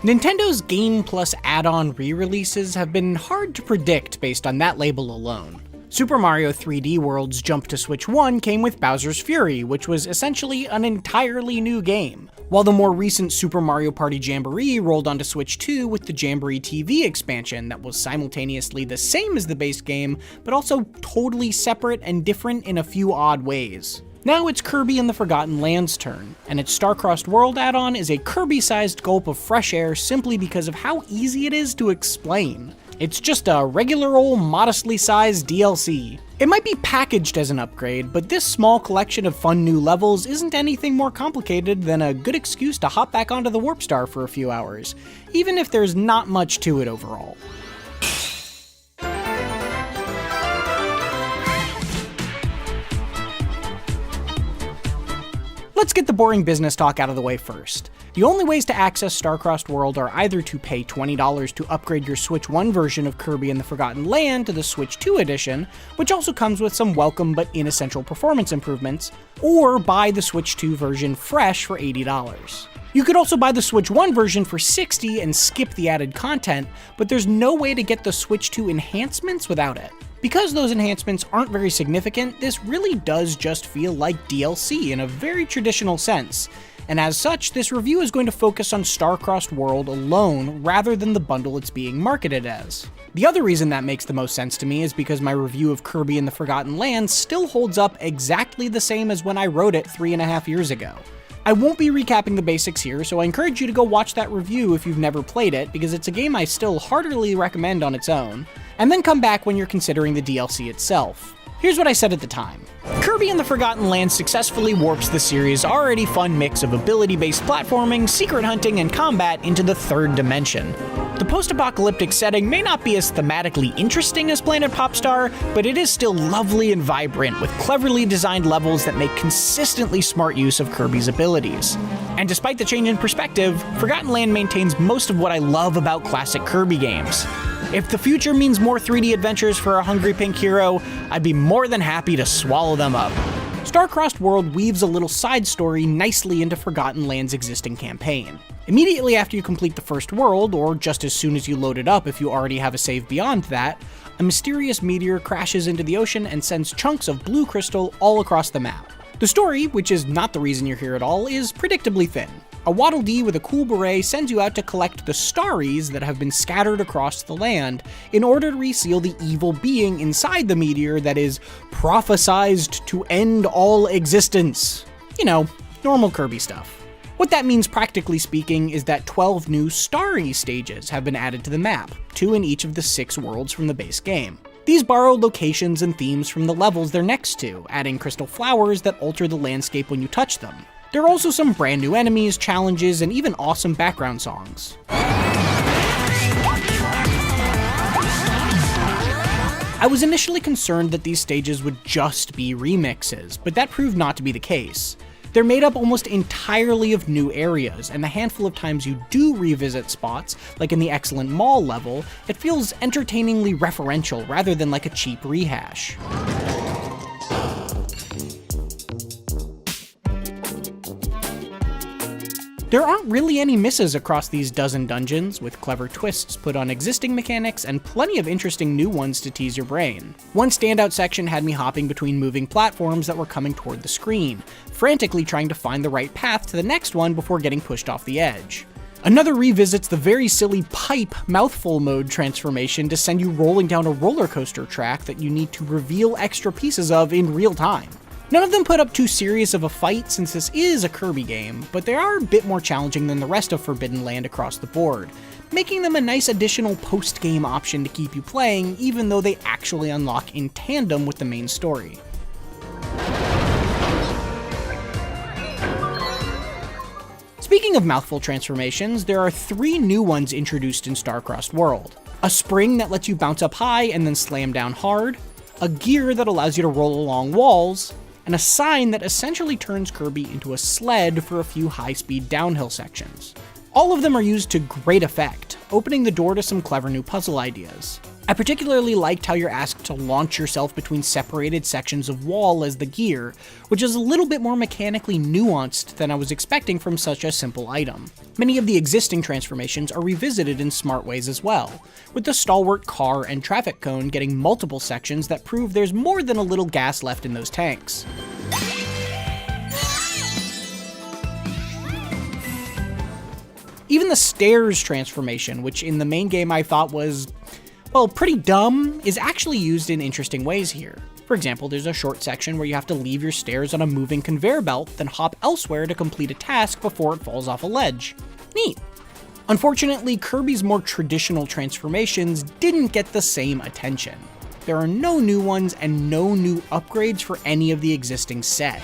Nintendo's Game Plus add-on re-releases have been hard to predict based on that label alone. Super Mario 3D World's jump to Switch 1 came with Bowser's Fury, which was essentially an entirely new game, while the more recent Super Mario Party Jamboree rolled onto Switch 2 with the Jamboree TV expansion that was simultaneously the same as the base game, but also totally separate and different in a few odd ways. Now it's Kirby and the Forgotten Land's turn, and its Star-Crossed World add-on is a Kirby-sized gulp of fresh air simply because of how easy it is to explain. It's just a regular old modestly sized DLC. It might be packaged as an upgrade, but this small collection of fun new levels isn't anything more complicated than a good excuse to hop back onto the Warp Star for a few hours, even if there's not much to it overall. Let's get the boring business talk out of the way first. The only ways to access Star-Crossed World are either to pay $20 to upgrade your Switch 1 version of Kirby and the Forgotten Land to the Switch 2 edition, which also comes with some welcome but inessential performance improvements, or buy the Switch 2 version fresh for $80. You could also buy the Switch 1 version for $60 and skip the added content, but there's no way to get the Switch 2 enhancements without it. Because those enhancements aren't very significant, this really does just feel like DLC in a very traditional sense, and as such, this review is going to focus on Star-Crossed World alone rather than the bundle it's being marketed as. The other reason that makes the most sense to me is because my review of Kirby and the Forgotten Land still holds up exactly the same as when I wrote it 3.5 years ago. I won't be recapping the basics here, so I encourage you to go watch that review if you've never played it, because it's a game I still heartily recommend on its own, and then come back when you're considering the DLC itself. Here's what I said at the time. Kirby and the Forgotten Land successfully warps the series' already fun mix of ability-based platforming, secret hunting, and combat into the third dimension. The post-apocalyptic setting may not be as thematically interesting as Planet Popstar, but it is still lovely and vibrant, with cleverly designed levels that make consistently smart use of Kirby's abilities. And despite the change in perspective, Forgotten Land maintains most of what I love about classic Kirby games. If the future means more 3D adventures for a hungry pink hero, I'd be more than happy to swallow them up. Star-Crossed World weaves a little side story nicely into Forgotten Land's existing campaign. Immediately after you complete the first world, or just as soon as you load it up if you already have a save beyond that, a mysterious meteor crashes into the ocean and sends chunks of blue crystal all across the map. The story, which is not the reason you're here at all, is predictably thin. A Waddle Dee with a cool beret sends you out to collect the starries that have been scattered across the land in order to reseal the evil being inside the meteor that is prophesized to end all existence. You know, normal Kirby stuff. What that means practically speaking is that 12 new starry stages have been added to the map, 2 in each of the 6 worlds from the base game. These borrow locations and themes from the levels they're next to, adding crystal flowers that alter the landscape when you touch them. There are also some brand new enemies, challenges, and even awesome background songs. I was initially concerned that these stages would just be remixes, but that proved not to be the case. They're made up almost entirely of new areas, and the handful of times you do revisit spots, like in the excellent mall level, it feels entertainingly referential rather than like a cheap rehash. There aren't really any misses across these dozen dungeons, with clever twists put on existing mechanics and plenty of interesting new ones to tease your brain. One standout section had me hopping between moving platforms that were coming toward the screen, frantically trying to find the right path to the next one before getting pushed off the edge. Another revisits the very silly pipe mouthful mode transformation to send you rolling down a roller coaster track that you need to reveal extra pieces of in real time. None of them put up too serious of a fight since this is a Kirby game, but they are a bit more challenging than the rest of Forbidden Land across the board, making them a nice additional post-game option to keep you playing, even though they actually unlock in tandem with the main story. Speaking of mouthful transformations, there are 3 new ones introduced in Star-Crossed World. A spring that lets you bounce up high and then slam down hard, a gear that allows you to roll along walls, and a sign that essentially turns Kirby into a sled for a few high-speed downhill sections. All of them are used to great effect, opening the door to some clever new puzzle ideas. I particularly liked how you're asked to launch yourself between separated sections of wall as the gear, which is a little bit more mechanically nuanced than I was expecting from such a simple item. Many of the existing transformations are revisited in smart ways as well, with the stalwart car and traffic cone getting multiple sections that prove there's more than a little gas left in those tanks. Even the stairs transformation, which in the main game I thought was, well, pretty dumb, is actually used in interesting ways here. For example, there's a short section where you have to leave your stairs on a moving conveyor belt, then hop elsewhere to complete a task before it falls off a ledge. Neat. Unfortunately, Kirby's more traditional transformations didn't get the same attention. There are no new ones and no new upgrades for any of the existing set.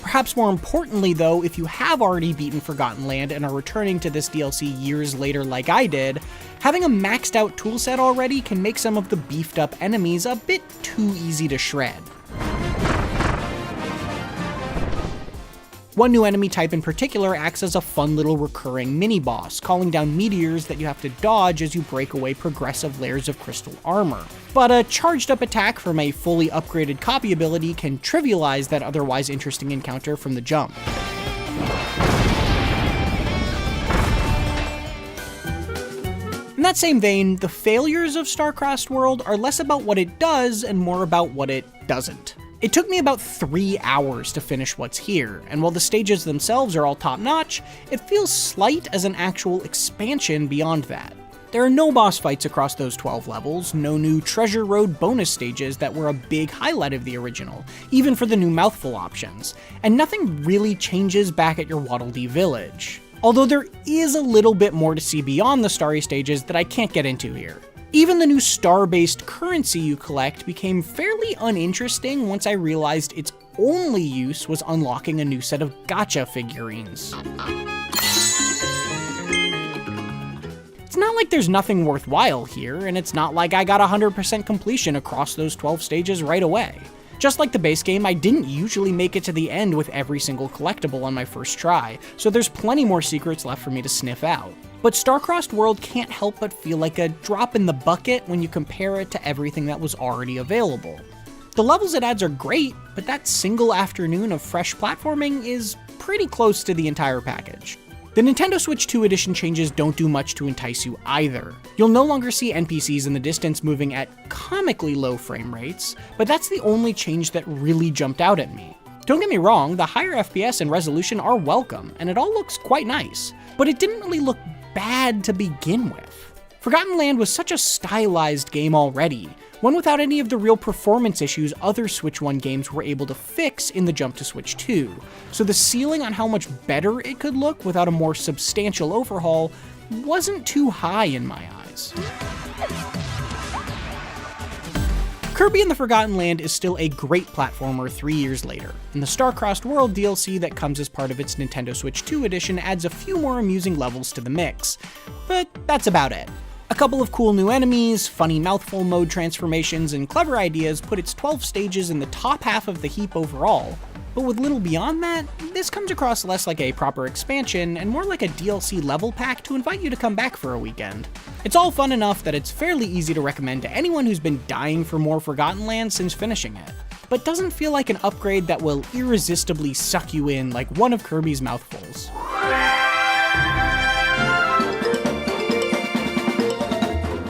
Perhaps more importantly though, if you have already beaten Forgotten Land and are returning to this DLC years later like I did, having a maxed out toolset already can make some of the beefed up enemies a bit too easy to shred. One new enemy type in particular acts as a fun little recurring mini-boss, calling down meteors that you have to dodge as you break away progressive layers of crystal armor. But a charged up attack from a fully upgraded copy ability can trivialize that otherwise interesting encounter from the jump. In that same vein, the failures of Star-Crossed World are less about what it does and more about what it doesn't. It took me about 3 hours to finish what's here, and while the stages themselves are all top-notch, it feels slight as an actual expansion beyond that. There are no boss fights across those 12 levels, no new Treasure Road bonus stages that were a big highlight of the original, even for the new mouthful options, and nothing really changes back at your Waddle Dee village. Although there is a little bit more to see beyond the starry stages that I can't get into here. Even the new star-based currency you collect became fairly uninteresting once I realized its only use was unlocking a new set of gacha figurines. It's not like there's nothing worthwhile here, and it's not like I got 100% completion across those 12 stages right away. Just like the base game, I didn't usually make it to the end with every single collectible on my first try, so there's plenty more secrets left for me to sniff out. But Star-Crossed World can't help but feel like a drop in the bucket when you compare it to everything that was already available. The levels it adds are great, but that single afternoon of fresh platforming is pretty close to the entire package. The Nintendo Switch 2 Edition changes don't do much to entice you either. You'll no longer see NPCs in the distance moving at comically low frame rates, but that's the only change that really jumped out at me. Don't get me wrong, the higher FPS and resolution are welcome, and it all looks quite nice, but it didn't really look bad to begin with. Forgotten Land was such a stylized game already, one without any of the real performance issues other Switch 1 games were able to fix in the jump to Switch 2, so the ceiling on how much better it could look without a more substantial overhaul wasn't too high in my eyes. Kirby and the Forgotten Land is still a great platformer 3 years later, and the Star-Crossed World DLC that comes as part of its Nintendo Switch 2 edition adds a few more amusing levels to the mix, but that's about it. A couple of cool new enemies, funny mouthful mode transformations, and clever ideas put its 12 stages in the top half of the heap overall. But with little beyond that, this comes across less like a proper expansion and more like a DLC level pack to invite you to come back for a weekend. It's all fun enough that it's fairly easy to recommend to anyone who's been dying for more Forgotten Land since finishing it, but doesn't feel like an upgrade that will irresistibly suck you in like one of Kirby's mouthfuls.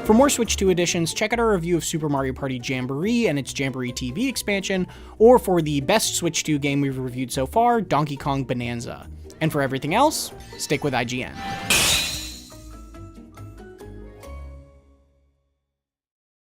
For more Switch 2 editions, check out our review of Super Mario Party Jamboree and its Jamboree TV expansion, or for the best Switch 2 game we've reviewed so far, Donkey Kong Bonanza. And for everything else, stick with IGN.